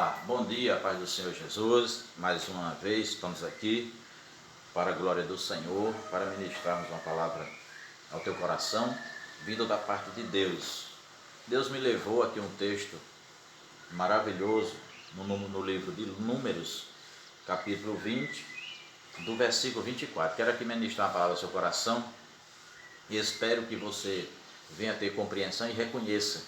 Olá, bom dia, paz do Senhor Jesus. Mais uma vez estamos aqui para a glória do Senhor, para ministrarmos uma palavra ao teu coração, vindo da parte de Deus. Deus me levou aqui um texto maravilhoso no livro de Números, capítulo 20, do versículo 24. Quero aqui ministrar uma palavra ao seu coração e espero que você venha ter compreensão e reconheça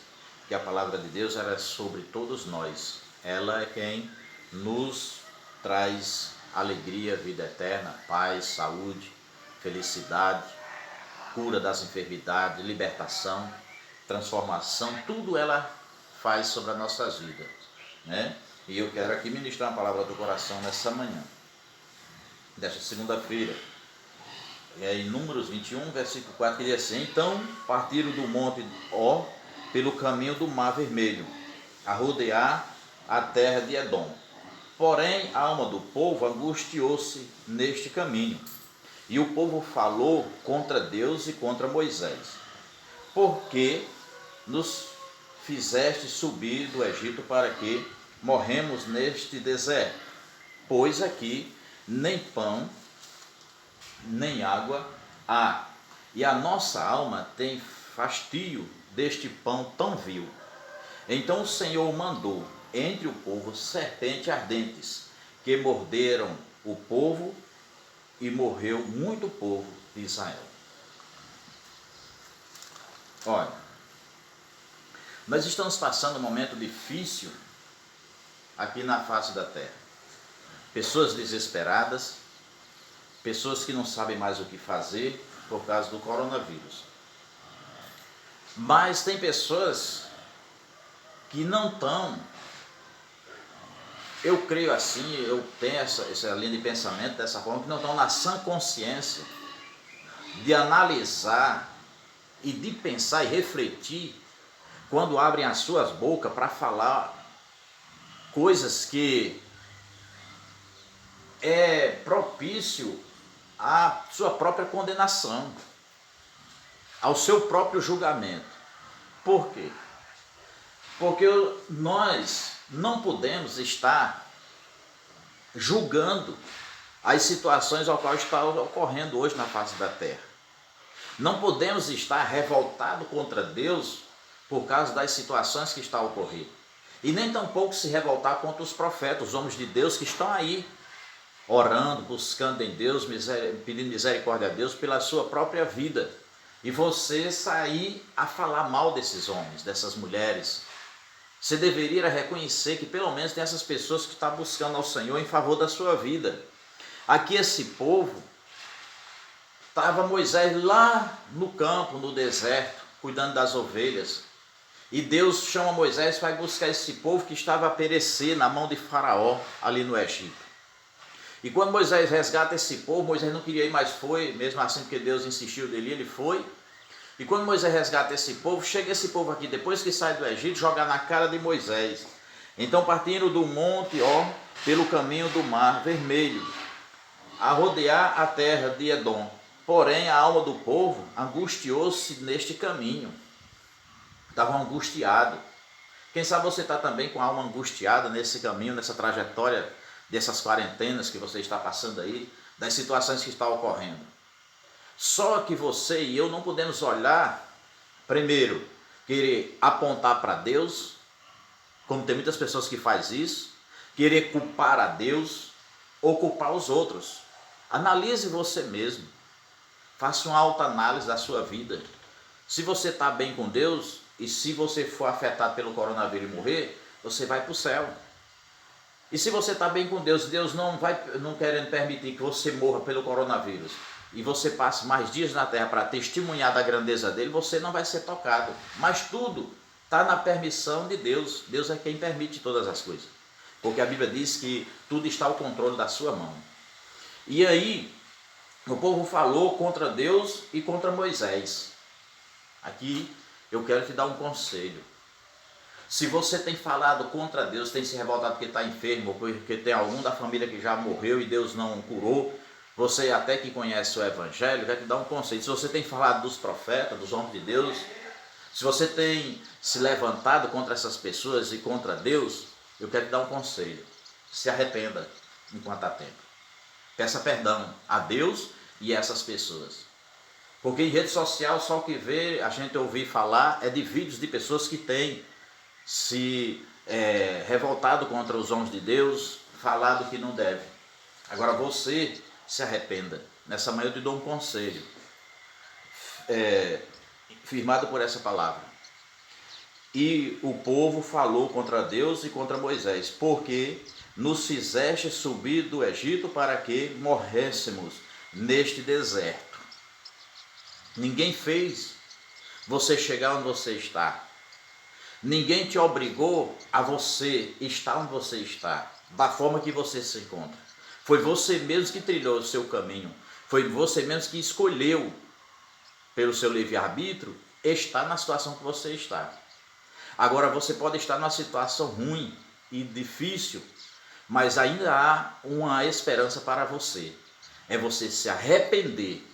que a palavra de Deus era sobre todos nós. Ela é quem nos traz alegria, vida eterna, paz, saúde, felicidade, cura das enfermidades, libertação, transformação, tudo ela faz sobre as nossas vidas, né? E eu quero aqui ministrar uma palavra do coração nessa manhã, desta segunda-feira. Em Números 21, versículo 4, que diz assim: Então partiram do monte Ó pelo caminho do Mar Vermelho, a rodear a terra de Edom. Porém, a alma do povo angustiou-se neste caminho, e o povo falou contra Deus e contra Moisés: Porque nos fizeste subir do Egito para que morremos neste deserto? Pois aqui nem pão, nem água há, e a nossa alma tem fastio deste pão tão vil. Então o Senhor mandou entre o povo serpentes ardentes, que morderam o povo, e morreu muito povo de Israel. Olha, nós estamos passando um momento difícil aqui na face da terra. Pessoas desesperadas, pessoas que não sabem mais o que fazer por causa do coronavírus. Mas tem pessoas que não estão, eu creio assim, eu tenho essa linha de pensamento dessa forma, que não estão na sã consciência de analisar e de pensar e refletir quando abrem as suas bocas para falar coisas que é propício à sua própria condenação, ao seu próprio julgamento. Por quê? Porque nós não podemos estar julgando as situações ao qual está ocorrendo hoje na face da terra. Não podemos estar revoltados contra Deus por causa das situações que estão ocorrendo. E nem tampouco se revoltar contra os profetas, os homens de Deus que estão aí, orando, buscando em Deus, pedindo misericórdia a Deus pela sua própria vida. E você sair a falar mal desses homens, dessas mulheres. Você deveria reconhecer que pelo menos tem essas pessoas que estão buscando ao Senhor em favor da sua vida. Aqui esse povo, estava Moisés lá no campo, no deserto, cuidando das ovelhas. E Deus chama Moisés para buscar esse povo que estava a perecer na mão de Faraó ali no Egito. E quando Moisés resgata esse povo, Moisés não queria ir, mas foi, mesmo assim porque Deus insistiu dele, ele foi. E quando Moisés resgata esse povo, chega esse povo aqui, depois que sai do Egito, joga na cara de Moisés. Então partindo do monte Ó, pelo caminho do Mar Vermelho, a rodear a terra de Edom. Porém a alma do povo angustiou-se neste caminho. Estavam angustiados. Quem sabe você está também com a alma angustiada nesse caminho, nessa trajetória dessas quarentenas que você está passando aí, das situações que estão ocorrendo. Só que você e eu não podemos olhar, primeiro, querer apontar para Deus, como tem muitas pessoas que fazem isso, querer culpar a Deus ou culpar os outros. Analise você mesmo, faça uma autoanálise da sua vida. Se você está bem com Deus e se você for afetado pelo coronavírus e morrer, você vai para o céu. E se você está bem com Deus, Deus não querendo permitir que você morra pelo coronavírus, e você passe mais dias na terra para testemunhar da grandeza dele, você não vai ser tocado. Mas tudo está na permissão de Deus. Deus é quem permite todas as coisas. Porque a Bíblia diz que tudo está ao controle da sua mão. E aí, o povo falou contra Deus e contra Moisés. Aqui eu quero te dar um conselho. Se você tem falado contra Deus, tem se revoltado porque está enfermo, ou porque tem algum da família que já morreu e Deus não curou, você até que conhece o Evangelho, quer te dar um conselho. Se você tem falado dos profetas, dos homens de Deus, se você tem se levantado contra essas pessoas e contra Deus, eu quero te dar um conselho. Se arrependa enquanto há tempo. Peça perdão a Deus e a essas pessoas. Porque em rede social só o que vê, a gente ouvir falar é de vídeos de pessoas que têm se revoltado contra os homens de Deus, falado que não deve. Agora você se arrependa. Nessa manhã eu te dou um conselho, firmado por essa palavra. E o povo falou contra Deus e contra Moisés, porque nos fizeste subir do Egito para que morrêssemos neste deserto. Ninguém fez você chegar onde você está. Ninguém te obrigou a você estar onde você está, da forma que você se encontra. Foi você mesmo que trilhou o seu caminho. Foi você mesmo que escolheu, pelo seu livre-arbítrio, estar na situação que você está. Agora você pode estar numa situação ruim e difícil, mas ainda há uma esperança para você. É você se arrepender,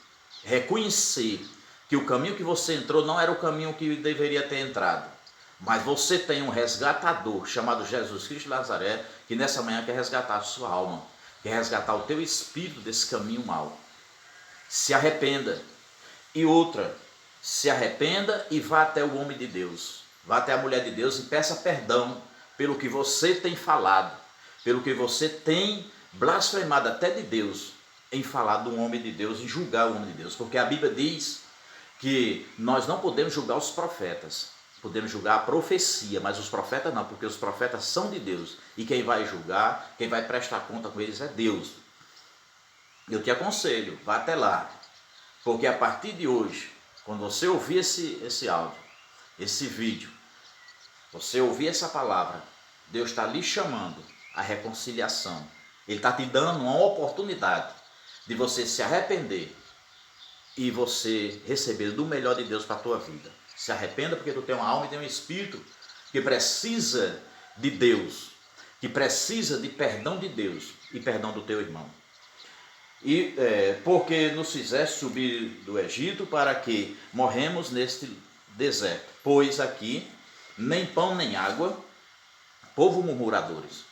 reconhecer que o caminho que você entrou não era o caminho que deveria ter entrado. Mas você tem um resgatador chamado Jesus Cristo de Nazaré, que nessa manhã quer resgatar a sua alma, quer resgatar o teu espírito desse caminho mau. Se arrependa. E outra, se arrependa e vá até o homem de Deus, vá até a mulher de Deus e peça perdão pelo que você tem falado, pelo que você tem blasfemado até de Deus, em falar do homem de Deus, em julgar o homem de Deus. Porque a Bíblia diz que nós não podemos julgar os profetas, podemos julgar a profecia, mas os profetas não, porque os profetas são de Deus, e quem vai julgar, quem vai prestar conta com eles é Deus. Eu te aconselho, vá até lá, porque a partir de hoje, quando você ouvir esse áudio, esse vídeo, você ouvir essa palavra, Deus está lhe chamando à reconciliação. Ele está te dando uma oportunidade de você se arrepender e você receber do melhor de Deus para a tua vida. Se arrependa porque tu tem uma alma e tem um espírito que precisa de Deus, que precisa de perdão de Deus e perdão do teu irmão. E porque nos fizeste subir do Egito para que morremos neste deserto, pois aqui nem pão nem água, povo murmuradores.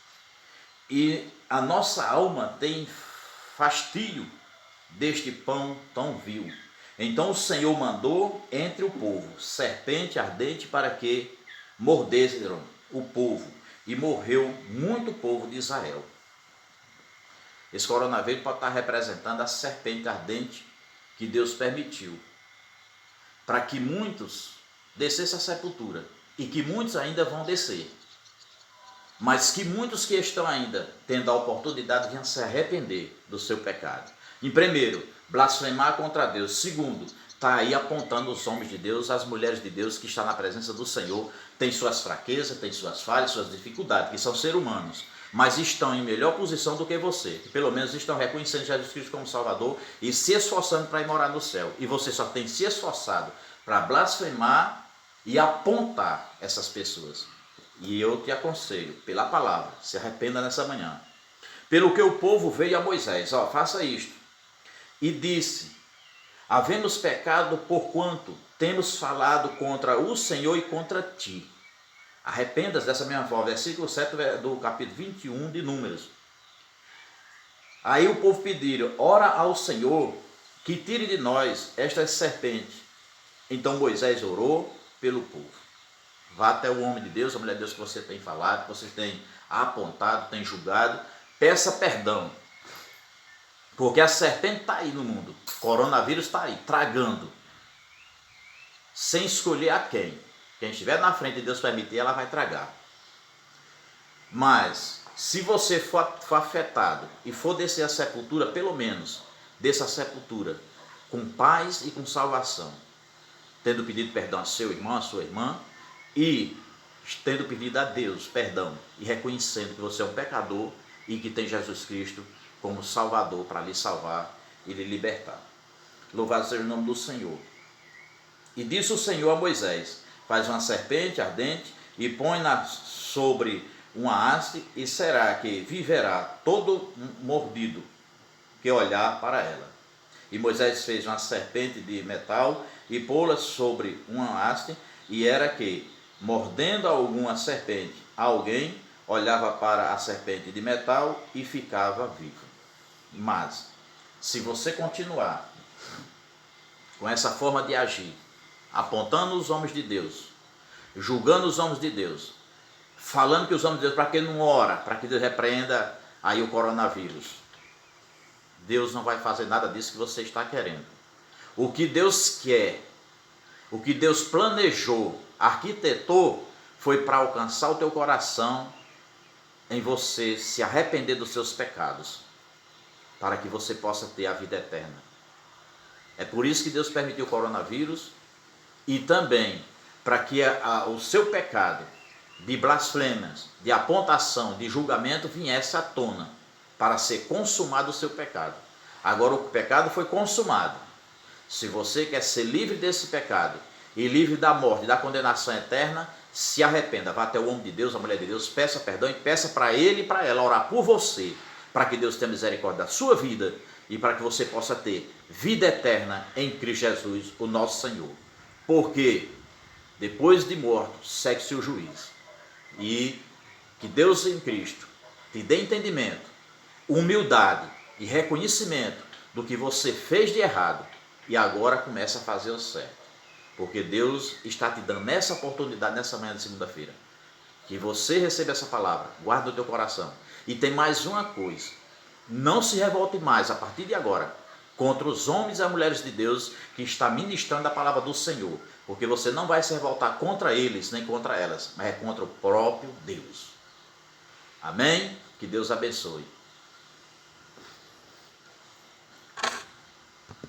E a nossa alma tem fastio deste pão tão vil. Então o Senhor mandou entre o povo serpente ardente para que mordessem o povo, e morreu muito povo de Israel. Esse coronavírus pode estar representando a serpente ardente que Deus permitiu, para que muitos descessem à sepultura, e que muitos ainda vão descer, mas que muitos que estão ainda tendo a oportunidade venham se arrepender do seu pecado. Em primeiro, blasfemar contra Deus. Segundo, está aí apontando os homens de Deus, as mulheres de Deus que estão na presença do Senhor, tem suas fraquezas, tem suas falhas, suas dificuldades, que são seres humanos, mas estão em melhor posição do que você, que pelo menos estão reconhecendo Jesus Cristo como Salvador e se esforçando para ir morar no céu. E você só tem se esforçado para blasfemar e apontar essas pessoas. E eu te aconselho, pela palavra, se arrependa nessa manhã. Pelo que o povo veio a Moisés, faça isto. E disse, havemos pecado porquanto temos falado contra o Senhor e contra ti. Arrependas dessa mesma forma, versículo 7 do capítulo 21 de Números. Aí o povo pediram, ora ao Senhor que tire de nós estas serpentes. Então Moisés orou pelo povo. Vá até o homem de Deus, a mulher de Deus que você tem falado, que você tem apontado, tem julgado, peça perdão. Porque a serpente está aí no mundo, o coronavírus está aí, tragando, sem escolher a quem. Quem estiver na frente de Deus permitir, ela vai tragar. Mas, se você for afetado e for descer a sepultura, pelo menos, desça a sepultura com paz e com salvação, tendo pedido perdão a seu irmão, a sua irmã, e tendo pedido a Deus perdão e reconhecendo que você é um pecador e que tem Jesus Cristo como Salvador para lhe salvar e lhe libertar. Louvado seja o nome do Senhor. E disse o Senhor a Moisés, faz uma serpente ardente e põe-na sobre uma haste, e será que viverá todo mordido que olhar para ela. E Moisés fez uma serpente de metal e pô-la sobre uma haste, e era que, mordendo alguma serpente a alguém, olhava para a serpente de metal e ficava vivo. Mas, se você continuar com essa forma de agir, apontando os homens de Deus, julgando os homens de Deus, falando que os homens de Deus, para que não ora, para que Deus repreenda aí o coronavírus, Deus não vai fazer nada disso que você está querendo. O que Deus quer, o que Deus planejou, arquitetou, foi para alcançar o teu coração, em você se arrepender dos seus pecados, para que você possa ter a vida eterna. É por isso que Deus permitiu o coronavírus, e também para que o seu pecado de blasfêmias, de apontação, de julgamento viesse à tona, para ser consumado o seu pecado. Agora o pecado foi consumado. Se você quer ser livre desse pecado e livre da morte, da condenação eterna, se arrependa, vá até o homem de Deus, a mulher de Deus, peça perdão e peça para ele e para ela orar por você, para que Deus tenha misericórdia da sua vida e para que você possa ter vida eterna em Cristo Jesus, o nosso Senhor. Porque depois de morto, segue-se o juízo. E que Deus em Cristo te dê entendimento, humildade e reconhecimento do que você fez de errado e agora começa a fazer o certo. Porque Deus está te dando essa oportunidade nessa manhã de segunda-feira. Que você receba essa palavra, guarda no teu coração. E tem mais uma coisa, não se revolte mais a partir de agora contra os homens e as mulheres de Deus que está ministrando a palavra do Senhor. Porque você não vai se revoltar contra eles nem contra elas, mas é contra o próprio Deus. Amém? Que Deus abençoe.